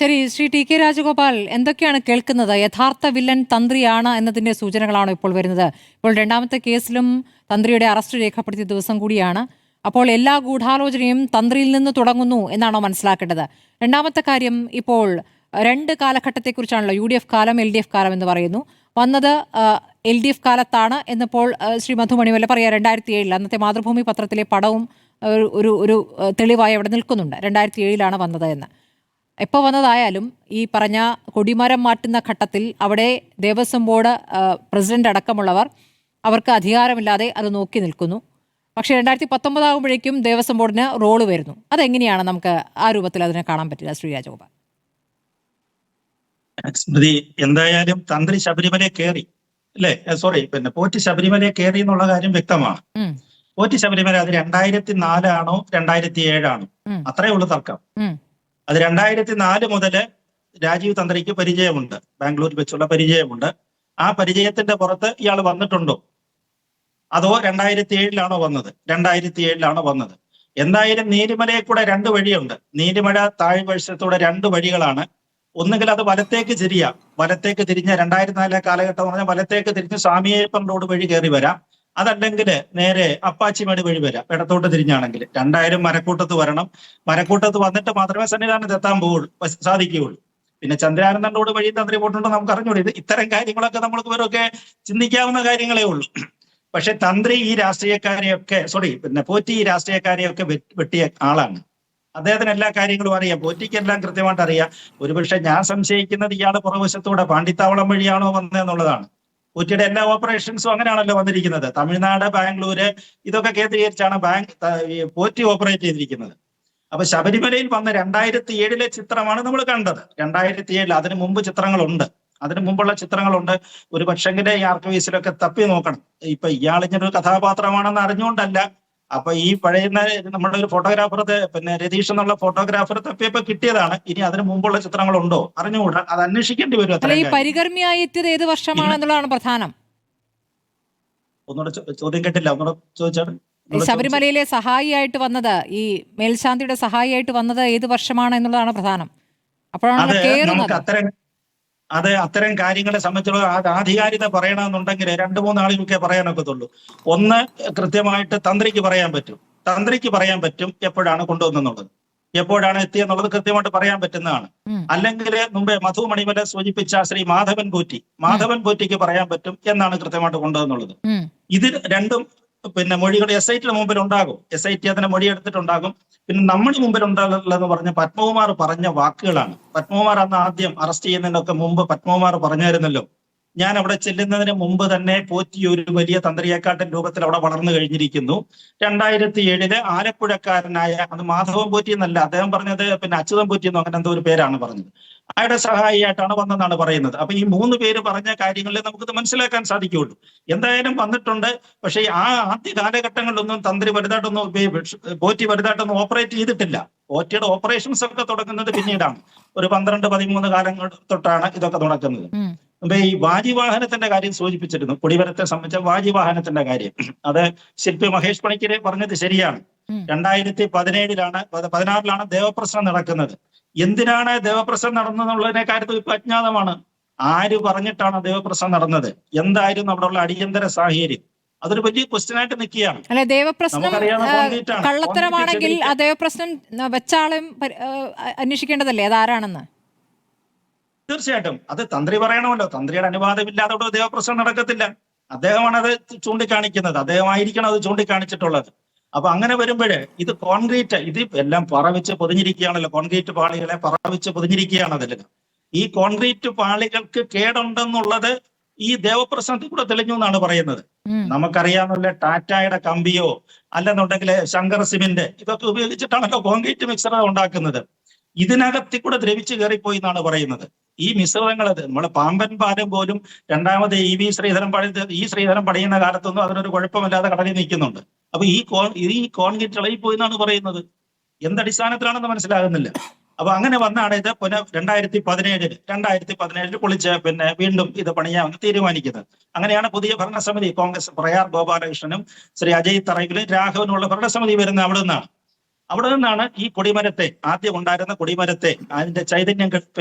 ശരി, Shri T K Rajagopal, എന്തൊക്കെയാണ് കേൾക്കുന്നത്? യഥാർത്ഥ വില്ലൻ തന്ത്രിയാണ് എന്നതിന്റെ സൂചനകളാണോ ഇപ്പോൾ വരുന്നത്? ഇപ്പോൾ രണ്ടാമത്തെ കേസിലും തന്ത്രിയുടെ അറസ്റ്റ് രേഖപ്പെടുത്തിയ ദിവസം കൂടിയാണ്. അപ്പോൾ എല്ലാ ഗൂഢാലോചനയും തന്ത്രിയിൽ നിന്ന് തുടങ്ങുന്നു എന്നാണോ മനസ്സിലാക്കേണ്ടത്? രണ്ടാമത്തെ കാര്യം, ഇപ്പോൾ രണ്ട് കാലഘട്ടത്തെക്കുറിച്ചാണല്ലോ, UDF കാലം, LDF കാലം എന്ന് പറയുന്നു. വന്നത് LDF കാലത്താണ് എന്നിപ്പോൾ ശ്രീ മധു മണിവല്ല പറയാ 2007 അന്നത്തെ മാതൃഭൂമി പത്രത്തിലെ പടവും ഒരു തെളിവായി അവിടെ നിൽക്കുന്നുണ്ട്. 2007 വന്നത് എന്ന്. എപ്പോൾ വന്നതായാലും ഈ പറഞ്ഞ കൊടിമരം മാറ്റുന്ന ഘട്ടത്തിൽ അവിടെ ദേവസ്വം ബോർഡ് പ്രസിഡന്റ് അടക്കമുള്ളവർ അവർക്ക് അധികാരമില്ലാതെ അത് നോക്കി നിൽക്കുന്നു. പക്ഷേ 2019 ആകുമ്പോഴേക്കും ദേവസ്വം ബോർഡിന് റോള് വരുന്നു. അതെങ്ങനെയാണ് നമുക്ക് ആ രൂപത്തിൽ അതിനെ കാണാൻ പറ്റില്ല, ശ്രീ രാജഗോപാൽ? സ്മൃതി, എന്തായാലും തന്ത്രി ശബരിമലയെ കയറി അല്ലേ? പോറ്റി ശബരിമലയെ കയറി എന്നുള്ള കാര്യം വ്യക്തമാണ്. പോറ്റി ശബരിമല അത് 2004 ആണോ 2007 ആണോ, അത്രേ ഉള്ളൂ തർക്കം. അത് 2004 മുതല് രാജീവ് തന്ത്രിക്ക് പരിചയമുണ്ട്, ബാംഗ്ലൂരിൽ വെച്ചുള്ള പരിചയമുണ്ട്. ആ പരിചയത്തിന്റെ പുറത്ത് ഇയാൾ വന്നിട്ടുണ്ടോ, അതോ 2007 വന്നത്? 2007 വന്നത്. എന്തായാലും നീലിമലയെ കൂടെ രണ്ട് വഴിയുണ്ട്. നീലിമല താഴ്വശത്തൂടെ രണ്ട് വഴികളാണ്. ഒന്നുകിൽ അത് വലത്തേക്ക് തിരിഞ്ഞ 2004 കാലഘട്ടം പറഞ്ഞാൽ വലത്തേക്ക് തിരിഞ്ഞ് സ്വാമിയപ്പൻ റോഡ് വഴി കയറി വരാം. അതല്ലെങ്കിൽ നേരെ അപ്പാച്ചിമേട് വഴി വരാം, ഇടത്തോട്ട് തിരിഞ്ഞാണെങ്കിൽ. രണ്ടായാലും മരക്കൂട്ടത്ത് വരണം. മരക്കൂട്ടത്ത് വന്നിട്ട് മാത്രമേ സന്നിധാനത്ത് എത്താൻ സാധിക്കുകയുള്ളൂ. പിന്നെ ചന്ദ്രാനന്ദൻ റോഡ് വഴി തന്ത്രി പോയിട്ടുണ്ടോ നമുക്ക് അറിഞ്ഞൂടെ. ഇത്തരം കാര്യങ്ങളൊക്കെ നമ്മൾക്ക് ഇവരൊക്കെ ചിന്തിക്കാവുന്ന കാര്യങ്ങളേ ഉള്ളൂ. പക്ഷെ തന്ത്രി ഈ രാഷ്ട്രീയക്കാരെയൊക്കെ പോറ്റി ഈ രാഷ്ട്രീയക്കാരെയൊക്കെ വെട്ടിയ ആളാണ്. അദ്ദേഹത്തിന് എല്ലാ കാര്യങ്ങളും അറിയാം, പോറ്റിക്ക് എല്ലാം കൃത്യമായിട്ട് അറിയാം. ഒരുപക്ഷെ ഞാൻ സംശയിക്കുന്നത് ഇയാള് പുറവശത്തൂടെ പാണ്ടിത്താവളം വഴിയാണോ വന്നതെന്നുള്ളതാണ്. പോറ്റിയുടെ എല്ലാ ഓപ്പറേഷൻസും അങ്ങനെയാണല്ലോ വന്നിരിക്കുന്നത്. തമിഴ്നാട്, ബാംഗ്ലൂര് ഇതൊക്കെ കേന്ദ്രീകരിച്ചാണ് പോറ്റി ഓപ്പറേറ്റ് ചെയ്തിരിക്കുന്നത്. അപ്പൊ ശബരിമലയിൽ വന്ന 2007 ചിത്രമാണ് നമ്മൾ കണ്ടത്. 2007 അതിനു മുമ്പ് ചിത്രങ്ങളുണ്ട്, അതിനു മുമ്പുള്ള ചിത്രങ്ങളുണ്ട്. ഒരു പക്ഷെങ്കില് ഈ ആർക്കൈവ്സിലൊക്കെ തപ്പി നോക്കണം. ഇപ്പൊ ഇയാളിങ്ങനൊരു കഥാപാത്രമാണെന്ന് അറിഞ്ഞുകൊണ്ടല്ല. അപ്പൊ ഈ പഴയ നമ്മുടെ ഒരു ഫോട്ടോഗ്രാഫർ, രതീഷ് എന്നുള്ള ഫോട്ടോഗ്രാഫർ തപ്പിയപ്പോ കിട്ടിയതാണ്. ഇനി അതിന് മുമ്പുള്ള ചിത്രങ്ങളുണ്ടോ അറിഞ്ഞുകൂടാ, അത് അന്വേഷിക്കേണ്ടി വരും. ഈ പരികർമ്മിയായി എത്തിയത് ഏത് വർഷമാണെന്നുള്ളതാണ് പ്രധാനം. ഒന്നുകൂടെ ചോദ്യം കേട്ടില്ല, ഒന്നുകൂടെ ചോദിച്ചാണ്. ശബരിമലയിലെ സഹായിയായിട്ട് വന്നത്, ഈ മേൽശാന്തിയുടെ സഹായിയായിട്ട് വന്നത് ഏത് വർഷമാണ് എന്നുള്ളതാണ് പ്രധാനം. അപ്പോഴാണ് അത്തരം കാര്യങ്ങളെ സംബന്ധിച്ചുള്ള ആധികാരികത പറയണമെന്നുണ്ടെങ്കിൽ 2-3 ആളുകൾക്കേ പറയാനൊക്കത്തുള്ളൂ. ഒന്ന്, കൃത്യമായിട്ട് തന്ത്രിക്ക് പറയാൻ പറ്റും എപ്പോഴാണ് കൊണ്ടുവന്നെന്നുള്ളത്, എപ്പോഴാണ് എത്തിയെന്നുള്ളത് കൃത്യമായിട്ട് പറയാൻ പറ്റുന്നതാണ്. അല്ലെങ്കിൽ മുമ്പേ മധു മണിമല സൂചിപ്പിച്ച ശ്രീ മാധവൻ പോറ്റിക്ക് പറയാൻ പറ്റും എന്നാണ് കൃത്യമായിട്ട് കൊണ്ടുവന്നുള്ളത്. ഇത് രണ്ടും മൊഴികൾ SITയുടെ മുമ്പിൽ ഉണ്ടാകും. SIT അതിനെ മൊഴി എടുത്തിട്ടുണ്ടാകും. പിന്നെ നമ്മുടെ മുമ്പിൽ ഉണ്ടാകുള്ളതെന്ന് പറഞ്ഞ പത്മകുമാർ പറഞ്ഞ വാക്കുകളാണ്. പത്മകുമാർ അന്ന് ആദ്യം അറസ്റ്റ് ചെയ്യുന്നതിനൊക്കെ മുമ്പ് പത്മകുമാർ പറഞ്ഞായിരുന്നല്ലോ, ഞാൻ അവിടെ ചെല്ലുന്നതിന് മുമ്പ് തന്നെ പോറ്റി ഒരു വലിയ തന്ത്രിയെക്കാട്ടൻ രൂപത്തിൽ അവിടെ വളർന്നു കഴിഞ്ഞിരിക്കുന്നു. 2007 ആലപ്പുഴക്കാരനായ, അത് മാധവൻ പോറ്റി എന്നല്ല അദ്ദേഹം പറഞ്ഞത്, അച്യുതൻ പോറ്റി എന്നോ അങ്ങനെ എന്തോ ഒരു പേരാണ് പറഞ്ഞത്, അയാളുടെ സഹായിയായിട്ടാണ് വന്നെന്നാണ് പറയുന്നത്. അപ്പൊ ഈ 3 പേര് പറഞ്ഞ കാര്യങ്ങളിൽ നമുക്കിത് മനസ്സിലാക്കാൻ സാധിക്കുകയുള്ളൂ. എന്തായാലും വന്നിട്ടുണ്ട്. പക്ഷേ ആ ആദ്യ കാലഘട്ടങ്ങളിലൊന്നും തന്ത്രി പോറ്റി വലുതായിട്ടൊന്നും ഓപ്പറേറ്റ് ചെയ്തിട്ടില്ല. പോറ്റിയുടെ ഓപ്പറേഷൻസ് ഒക്കെ തുടങ്ങുന്നത് പിന്നീടാണ്. ഒരു 12-13 കാലങ്ങൾ തൊട്ടാണ് ഇതൊക്കെ നടക്കുന്നത്. അപ്പൊ ഈ വാജിവാഹനത്തിന്റെ കാര്യം സൂചിപ്പിച്ചിരുന്നു, കൊടിമരത്തെ സംബന്ധിച്ച വാജിവാഹനത്തിന്റെ കാര്യം. അത് ശില്പി മഹേഷ് പണിക്കരെ പറഞ്ഞത് ശരിയാണ്. 2016 ദേവപ്രശ്നം നടക്കുന്നത്. എന്തിനാണ് ദേവപ്രശ്നം നടന്നതെന്നുള്ളതിനെ കാര്യത്തിൽ ഇപ്പൊ അജ്ഞാതമാണ്. ആര് പറഞ്ഞിട്ടാണ് ദേവപ്രശ്നം നടന്നത്? എന്തായിരുന്നു അവിടെ ഉള്ള അടിയന്തര സാഹചര്യം? അതൊരു വലിയ ക്വസ്റ്റ്യൻ ആയിട്ട് നിൽക്കുകയാണ്. അല്ലെ, ദേവപ്രശ്നം കള്ളത്തരമാണെങ്കിൽ ആ ദേവപ്രശ്നം വെച്ചാളും അന്വേഷിക്കേണ്ടതല്ലേ അതാരാണെന്ന്? തീർച്ചയായിട്ടും അത് തന്ത്രി പറയണമല്ലോ. തന്ത്രിയുടെ അനുവാദമില്ലാതെ അവിടെ ദേവപ്രശ്നം നടക്കത്തില്ല. അദ്ദേഹമാണ് അത് ചൂണ്ടിക്കാണിക്കുന്നത്, അദ്ദേഹമായിരിക്കണം അത് ചൂണ്ടിക്കാണിച്ചിട്ടുള്ളത്. അപ്പൊ അങ്ങനെ വരുമ്പോഴേ ഇത് കോൺക്രീറ്റ്, ഇത് എല്ലാം പറവിച്ച് പൊതിഞ്ഞിരിക്കുകയാണല്ലോ. കോൺക്രീറ്റ് പാളികളെ പറവിച്ച് പൊതിഞ്ഞിരിക്കുകയാണ് അതിൽ. ഈ കോൺക്രീറ്റ് പാളികൾക്ക് കേടുണ്ടെന്നുള്ളത് ഈ ദേവപ്രശ്നത്തിൽ കൂടെ തെളിഞ്ഞു എന്നാണ് പറയുന്നത്. നമുക്കറിയാവുന്ന ടാറ്റയുടെ കമ്പിയോ അല്ലെന്നുണ്ടെങ്കിൽ ശങ്കർ സിമെന്റ് ഇതൊക്കെ ഉപയോഗിച്ചിട്ടാണല്ലോ കോൺക്രീറ്റ് മിക്സർ ഉണ്ടാക്കുന്നത്. ഇതിനകത്തിൽ കൂടെ ദ്രവിച്ച് കയറിപ്പോയി എന്നാണ് പറയുന്നത്. ഈ മിശ്രിതങ്ങൾ, നമ്മളെ പാമ്പൻ പാലം പോലും രണ്ടാമത് ശ്രീധരൻ പണിയുന്ന കാലത്തൊന്നും അതിനൊരു കുഴപ്പമില്ലാതെ കടലിൽ നിൽക്കുന്നുണ്ട്. അപ്പൊ ഈ കോൺക്രീറ്റ് ഇളകിപ്പോയി എന്നാണ് പറയുന്നത്. എന്തടിസ്ഥാനത്തിലാണെന്ന് മനസ്സിലാകുന്നില്ല. അപ്പൊ അങ്ങനെ വന്നാണ് ഇത് 2017 പൊളിച്ച് വീണ്ടും ഇത് പണിയാമെന്ന് തീരുമാനിക്കുന്നത്. അങ്ങനെയാണ് പുതിയ ഭരണസമിതി, കോൺഗ്രസ് പ്രയാർ ഗോപാലകൃഷ്ണനും ശ്രീ അജയ് തറയിലും രാഘവനുമുള്ള ഭരണസമിതി വരുന്നത് അവിടെ നിന്നാണ്. അവിടെ നിന്നാണ് ഈ കൊടിമരത്തെ, ആദ്യം ഉണ്ടായിരുന്ന കൊടിമരത്തെ അതിന്റെ ചൈതന്യം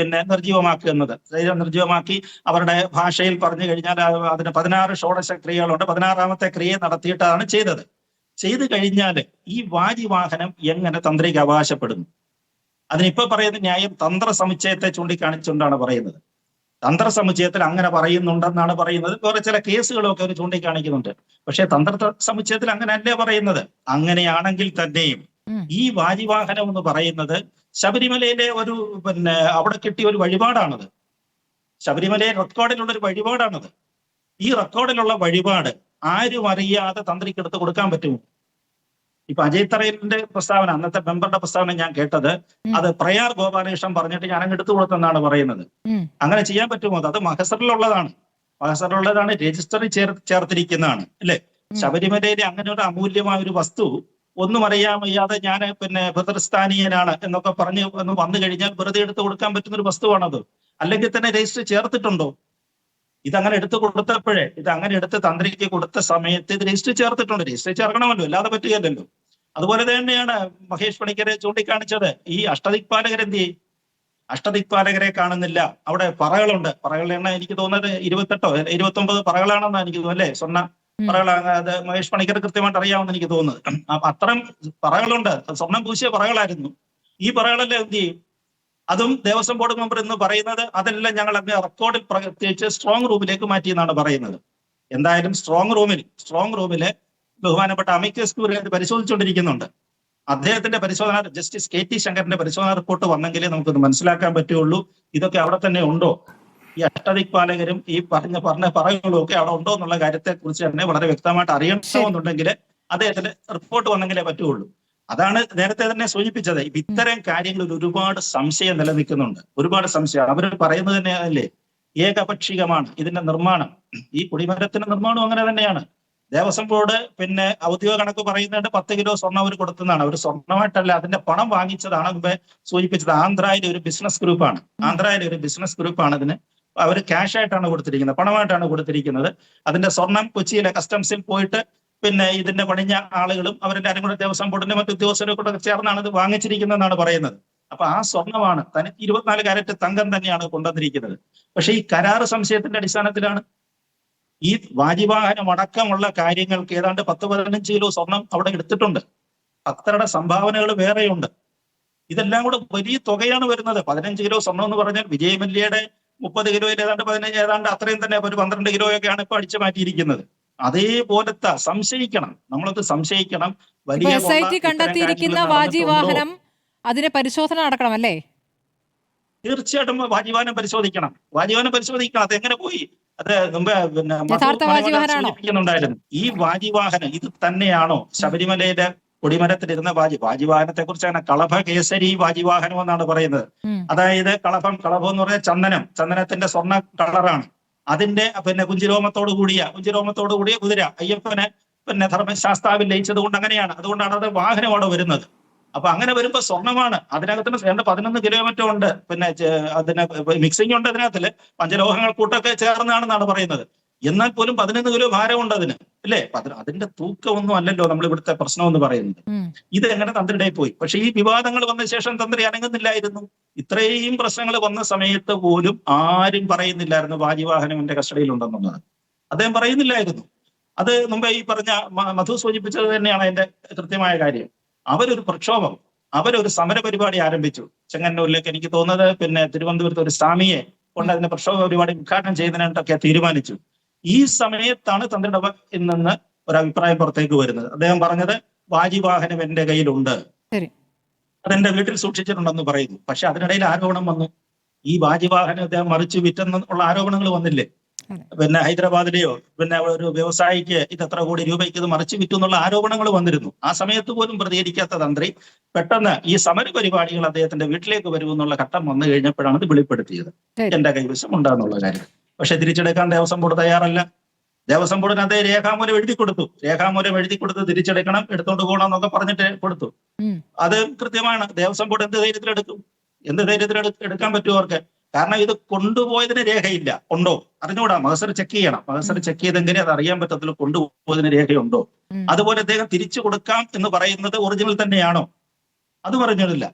നിർജീവമാക്കുന്നത്. നിർജീവമാക്കി അവരുടെ ഭാഷയിൽ പറഞ്ഞു കഴിഞ്ഞാൽ അതിന് 16 ഷോഡശ ക്രിയകളുണ്ട്. 16ാമത്തെ ക്രിയ നടത്തിയിട്ടാണ് ചെയ്തത്. ചെയ്തു കഴിഞ്ഞാൽ ഈ വാജിവാഹനം എങ്ങനെ തന്ത്രിക്ക് അവകാശപ്പെടുന്നു? അതിനിപ്പോ പറയുന്ന ന്യായം തന്ത്ര സമുച്ചയത്തെ ചൂണ്ടിക്കാണിച്ചുകൊണ്ടാണ് പറയുന്നത്. തന്ത്ര സമുച്ചയത്തിൽ അങ്ങനെ പറയുന്നുണ്ടെന്നാണ് പറയുന്നത്. വേറെ ചില കേസുകളൊക്കെ അവർ ചൂണ്ടിക്കാണിക്കുന്നുണ്ട്. പക്ഷെ തന്ത്ര സമുച്ചയത്തിൽ അങ്ങനെ അല്ലേ പറയുന്നത്. അങ്ങനെയാണെങ്കിൽ തന്നെയും ഈ വാജിവാഹനം എന്ന് പറയുന്നത് ശബരിമലയിലെ ഒരു അവിടെ കിട്ടിയ ഒരു വഴിപാടാണത്. ശബരിമലയിൽ റെക്കോർഡിലുള്ള ഒരു വഴിപാടാണത്. ഈ റെക്കോർഡിലുള്ള വഴിപാട് ആരും അറിയാതെ തന്ത്രിക്ക് എടുത്ത് കൊടുക്കാൻ പറ്റുമോ? ഇപ്പൊ അജയ് തറയിലിന്റെ പ്രസ്താവന, അന്നത്തെ മെമ്പറുടെ പ്രസ്താവന ഞാൻ കേട്ടത്, അത് പ്രയാർ ഗോപാലകൃഷ്ണൻ പറഞ്ഞിട്ട് ഞാൻ അങ്ങ് എടുത്തു കൊടുത്തെന്നാണ് പറയുന്നത്. അങ്ങനെ ചെയ്യാൻ പറ്റുമോ? അത് മഹസറിലുള്ളതാണ്. മഹസറിലുള്ളതാണ്, രജിസ്റ്ററിൽ ചേർത്തിരിക്കുന്നതാണ്, അല്ലെ? ശബരിമലയിലെ അങ്ങനെ ഒരു അമൂല്യമായ ഒരു വസ്തു ഒന്നും അറിയാൻ വയ്യാതെ ഞാൻ പിതൃസ്ഥാനീയനാണ് എന്നൊക്കെ പറഞ്ഞ് വന്നു കഴിഞ്ഞാൽ വെറുതെ എടുത്തു കൊടുക്കാൻ പറ്റുന്ന ഒരു വസ്തുവാണത്. അല്ലെങ്കിൽ തന്നെ രജിസ്റ്റർ ചേർത്തിട്ടുണ്ടോ? ഇതങ്ങനെ എടുത്തു കൊടുത്തപ്പോഴേ, ഇത് അങ്ങനെ എടുത്ത് തന്ത്രിക്ക് കൊടുത്ത സമയത്ത് ഇത് രജിസ്റ്റർ ചേർത്തിട്ടുണ്ട്. രജിസ്റ്റർ ചേർക്കണമല്ലോ, അല്ലാതെ പറ്റുകയല്ലോ. അതുപോലെ തന്നെയാണ് മഹേഷ് പണിക്കരെ ചൂണ്ടിക്കാണിച്ചത്. ഈ അഷ്ടദിക്പാലകരെന്ത് ചെയ്യും? അഷ്ടദിക്പാലകരെ കാണുന്നില്ല. അവിടെ പറകളുണ്ട്. പറകളുടെ എണ്ണം എനിക്ക് തോന്നുന്നത് 28 29 പറകളാണെന്നാണ് എനിക്ക് തോന്നുന്നത്, അല്ലെ? സ്വർണ്ണ പറകളാണ്. അത് മഹേഷ് പണിക്കർ കൃത്യമായിട്ട് അറിയാമെന്ന് എനിക്ക് തോന്നുന്നത്. അത്തരം പറകളുണ്ട്. സ്വർണം പൂശിയ പറകളായിരുന്നു. ഈ പറകളെല്ലാം എന്ത് ചെയ്യും? അതും ദേവസ്വം ബോർഡ് മെമ്പർ എന്ന് പറയുന്നത് അതെല്ലാം ഞങ്ങൾ അങ്ങ് റെക്കോർഡിൽ പ്രത്യേകിച്ച് സ്ട്രോങ് റൂമിലേക്ക് മാറ്റി എന്നാണ് പറയുന്നത്. എന്തായാലും സ്ട്രോങ് റൂമിലെ ബഹുമാനപ്പെട്ട അമിക്കസ് ക്യൂറി അത് പരിശോധിച്ചുകൊണ്ടിരിക്കുന്നുണ്ട്. അദ്ദേഹത്തിന്റെ പരിശോധന, ജസ്റ്റിസ് KT ശങ്കറിന്റെ പരിശോധന റിപ്പോർട്ട് വന്നെങ്കിലേ നമുക്കത് മനസ്സിലാക്കാൻ പറ്റുള്ളൂ ഇതൊക്കെ അവിടെ തന്നെ ഉണ്ടോ, ഈ അഷ്ടദിക്പാലകരും ഈ പറഞ്ഞ പറകളും ഒക്കെ അവിടെ ഉണ്ടോ എന്നുള്ള കാര്യത്തെ കുറിച്ച് തന്നെ വളരെ വ്യക്തമായിട്ട് അറിയണമെന്നുണ്ടെങ്കിൽ അദ്ദേഹത്തിന്റെ റിപ്പോർട്ട് വന്നെങ്കിലേ പറ്റുള്ളൂ. അതാണ് നേരത്തെ തന്നെ സൂചിപ്പിച്ചത്. ഇത്തരം കാര്യങ്ങളിൽ ഒരുപാട് സംശയം നിലനിൽക്കുന്നുണ്ട്. ഒരുപാട് സംശയം. അവർ പറയുന്നത് തന്നെ അല്ലേ, ഏകപക്ഷീയമാണ് ഇതിന്റെ നിർമ്മാണം. ഈ കൊടിമരത്തിന്റെ നിർമ്മാണം അങ്ങനെ തന്നെയാണ്. ദേവസ്വം ബോർഡ് ഔദ്യോഗിക കണക്ക് പറയുന്നുണ്ട് 10 കിലോ സ്വർണ്ണം അവർ കൊടുത്തതാണ്. അവർ സ്വർണ്ണമായിട്ടല്ല, അതിന്റെ പണം വാങ്ങിച്ചതാണ്. മുമ്പേ സൂചിപ്പിച്ചത് ആന്ധ്രയിലെ ഒരു ബിസിനസ് ഗ്രൂപ്പാണ് ഇതിന്. അവർ ക്യാഷ് ആയിട്ടാണ് കൊടുത്തിരിക്കുന്നത്, പണമായിട്ടാണ് കൊടുത്തിരിക്കുന്നത്. അതിന്റെ സ്വർണം കൊച്ചിയിലെ കസ്റ്റംസിൽ പോയിട്ട് ഇതിന്റെ പണിഞ്ഞ ആളുകളും അവരുടെ ആരും കൂടെ ദേവസ്വം ബോർഡിന്റെ മറ്റു ഉദ്യോഗസ്ഥരും കൂടെ ചേർന്നാണ് ഇത് വാങ്ങിച്ചിരിക്കുന്നതെന്നാണ് പറയുന്നത്. അപ്പൊ ആ സ്വർണ്ണമാണ് തനിക്ക് 24 കാരറ്റ് തങ്കം തന്നെയാണ് കൊണ്ടുവന്നിരിക്കുന്നത്. പക്ഷെ ഈ കരാറ് സംശയത്തിന്റെ അടിസ്ഥാനത്തിലാണ്. ഈ വാജിവാഹനം അടക്കമുള്ള കാര്യങ്ങൾക്ക് ഏതാണ്ട് 10-15 കിലോ സ്വർണം അവിടെ എടുത്തിട്ടുണ്ട്. ഭക്തരുടെ സംഭാവനകൾ വേറെയുണ്ട്. ഇതെല്ലാം കൂടെ വലിയ തുകയാണ് വരുന്നത്. 15 കിലോ സ്വർണം എന്ന് പറഞ്ഞാൽ വിജയ് മല്യയുടെ 30 കിലോയിൽ ഏതാണ്ട് അത്രയും തന്നെ ഒരു 12 കിലോയൊക്കെയാണ് ഇപ്പൊ അടിച്ചു മാറ്റിയിരിക്കുന്നത്. അതേപോലത്തെ സംശയിക്കണം, നമ്മളത് സംശയിക്കണം. വലിയ SIT കണ്ടെത്തിയിരിക്കുന്ന വാജിവാഹനം അതിന്റെ പരിശോധന നടക്കണം, അല്ലേ? തീർച്ചയായിട്ടും വാജിവാഹനം പരിശോധിക്കണം. അതെങ്ങനെ പോയി? അത് മുമ്പ് സൂചിപ്പിക്കുന്നുണ്ടായിരുന്നു. ഈ വാജിവാഹനം ഇത് തന്നെയാണോ ശബരിമലയിലെ കൊടിമരത്തിലിരുന്ന വാജിവാഹനത്തെ കുറിച്ചാണ് കളഭ കേസരി വാജിവാഹനം എന്നാണ് പറയുന്നത്. അതായത് കളഭം എന്ന് പറഞ്ഞാൽ ചന്ദനത്തിന്റെ സ്വർണ്ണ കളറാണ്. അതിന്റെ കുഞ്ചിരോമത്തോടു കൂടിയ കുതിര അയ്യപ്പനെ ധർമ്മശാസ്താവിൽ ലയിച്ചത് കൊണ്ട് അങ്ങനെയാണ്. അതുകൊണ്ടാണ് അത് വാഹനം അവിടെ വരുന്നത്. അപ്പൊ അങ്ങനെ വരുമ്പോ സ്വർണ്ണമാണ്. അതിനകത്തിന് 11 കിലോമീറ്റർ ഉണ്ട്. അതിന് മിക്സിംഗ് ഉണ്ട്. അതിനകത്തില് പഞ്ചലോഹങ്ങൾ കൂട്ടൊക്കെ ചേർന്നാണെന്നാണ് പറയുന്നത്. എന്നാൽ പോലും 11 കിലോ ഭാരമുണ്ട് അതിന്, അല്ലേ? അതിന്റെ തൂക്കമൊന്നും അല്ലല്ലോ നമ്മൾ ഇവിടുത്തെ പ്രശ്നം എന്ന് പറയുന്നത്. ഇത് എങ്ങനെ തന്ത്രിയുടെ പോയി? പക്ഷെ ഈ വിവാദങ്ങൾ വന്ന ശേഷം തന്ത്രി അനങ്ങുന്നില്ലായിരുന്നു. ഇത്രയും പ്രശ്നങ്ങൾ വന്ന സമയത്ത് പോലും ആരും പറയുന്നില്ലായിരുന്നു വാജിവാഹനം എന്റെ കസ്റ്റഡിയിലുണ്ടെന്നുള്ളത്. അദ്ദേഹം പറയുന്നില്ലായിരുന്നു. അത് മുമ്പേ ഈ പറഞ്ഞ മധു സൂചിപ്പിച്ചത് തന്നെയാണ് അതിന്റെ കൃത്യമായ കാര്യം. അവരൊരു പ്രക്ഷോഭം, അവരൊരു സമര പരിപാടി ആരംഭിച്ചു ചെങ്ങന്നൂരിലേക്ക്. എനിക്ക് തോന്നുന്നത് തിരുവനന്തപുരത്ത് ഒരു സ്വാമിയെ കൊണ്ട് അതിന്റെ പ്രക്ഷോഭ പരിപാടി ഉദ്ഘാടനം ചെയ്യുന്നതിനൊക്കെ തീരുമാനിച്ചു. ഈ സമയത്താണ് തന്ത്രിയുടെ നിന്ന് ഒരു അഭിപ്രായം പുറത്തേക്ക് വരുന്നത്. അദ്ദേഹം പറഞ്ഞത് വാജിവാഹനം എന്റെ കയ്യിലുണ്ട്, അതെന്റെ വീട്ടിൽ സൂക്ഷിച്ചിട്ടുണ്ടെന്ന് പറയുന്നു. പക്ഷെ അതിനിടയിൽ ആരോപണം വന്നു. ഈ വാജിവാഹനം അദ്ദേഹം മറിച്ചു വിറ്റെന്നുള്ള ആരോപണങ്ങൾ വന്നില്ലേ? ഹൈദരാബാദിലെയോ ഒരു വ്യവസായിക്ക് ഇത് എത്ര കോടി രൂപയ്ക്ക് ഇത് മറിച്ചു വിറ്റു എന്നുള്ള ആരോപണങ്ങൾ വന്നിരുന്നു. ആ സമയത്ത് പോലും പ്രതികരിക്കാത്ത തന്ത്രി പെട്ടെന്ന് ഈ സമര പരിപാടികൾ അദ്ദേഹത്തിന്റെ വീട്ടിലേക്ക് വരുമെന്നുള്ള ഘട്ടം വന്നു കഴിഞ്ഞപ്പോഴാണ് ഇത് വെളിപ്പെടുത്തിയത്, എന്റെ കൈവശം ഉണ്ടാകുന്നുള്ള കാര്യം. പക്ഷെ തിരിച്ചെടുക്കാൻ ദേവസ്വം ബോർഡ് തയ്യാറല്ല. ദേവസ്വം ബോർഡിന് അതേ രേഖാമൂലം എഴുതി കൊടുത്തു തിരിച്ചെടുക്കണം, എടുത്തോണ്ട് പോകണം എന്നൊക്കെ പറഞ്ഞിട്ട് കൊടുത്തു. അത് കൃത്യമാണ്. ദേവസ്വം ബോർഡ് എന്ത് ധൈര്യത്തിൽ എടുക്കാൻ പറ്റുമോ അവർക്ക്? കാരണം ഇത് കൊണ്ടുപോയതിന് രേഖയില്ല. ഉണ്ടോ അറിഞ്ഞുകൂടാ. മഹസർ ചെക്ക് ചെയ്യണം. മഹസർ ചെക്ക് ചെയ്തെങ്കിലേ അത് അറിയാൻ പറ്റത്തുള്ളൂ കൊണ്ടുപോയതിന് രേഖയുണ്ടോ. അതുപോലെ അദ്ദേഹം തിരിച്ചു കൊടുക്കാം എന്ന് പറയുന്നത് ഒറിജിനൽ തന്നെയാണോ? അത് പറഞ്ഞിട്ടില്ല.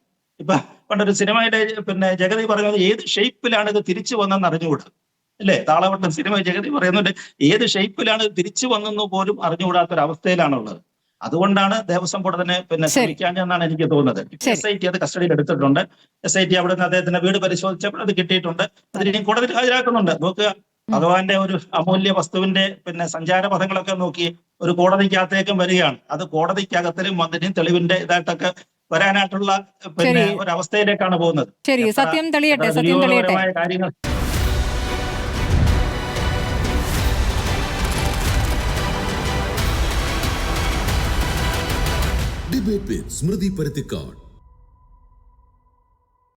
ഇപ്പൊ പണ്ടൊരു സിനിമയുടെ പിന്നെ ജഗതി പറയുന്നത് ഏത് ഷേപ്പിലാണ് ഇത് തിരിച്ചു വന്നെന്ന് അറിഞ്ഞുകൂടാ, അല്ലേ? താളവട്ടം സിനിമ ജഗതി പറയുന്നുണ്ട് ഏത് ഷേപ്പിലാണ് ഇത് തിരിച്ചു വന്നെന്ന് പോലും അറിഞ്ഞുകൂടാത്തൊരവസ്ഥയിലാണുള്ളത്. അതുകൊണ്ടാണ് ദേവസ്വം ബോർഡ് തന്നെ പിന്നെ ശ്രമിക്കാഞ്ഞെന്നാണ് എനിക്ക് തോന്നുന്നത്. SIT അത് കസ്റ്റഡിയിൽ എടുത്തിട്ടുണ്ട്. SIT അവിടെ നിന്ന് അദ്ദേഹത്തിന്റെ വീട് പരിശോധിച്ചപ്പോൾ അത് കിട്ടിയിട്ടുണ്ട്. അതിന് കോടതിയിൽ ഹാജരാക്കുന്നുണ്ട്. നോക്കുക, ഭഗവാന്റെ ഒരു അമൂല്യ വസ്തുവിന്റെ പിന്നെ സഞ്ചാരപഥങ്ങളൊക്കെ നോക്കി ഒരു കോടതിക്കകത്തേക്കും വരികയാണ്. അത് കോടതിക്കകത്തിലും അതിന് തെളിവിന്റെ ഇതായിട്ടൊക്കെ വരാനായിട്ടുള്ള പിന്നെ ഒരു അവസ്ഥയിലേക്കാണ് പോകുന്നത്. ശരി, സത്യം തെളിയട്ടെ, സത്യം തെളിയട്ടെ. കാര്യങ്ങൾ Debate with Smriti Parathikkad.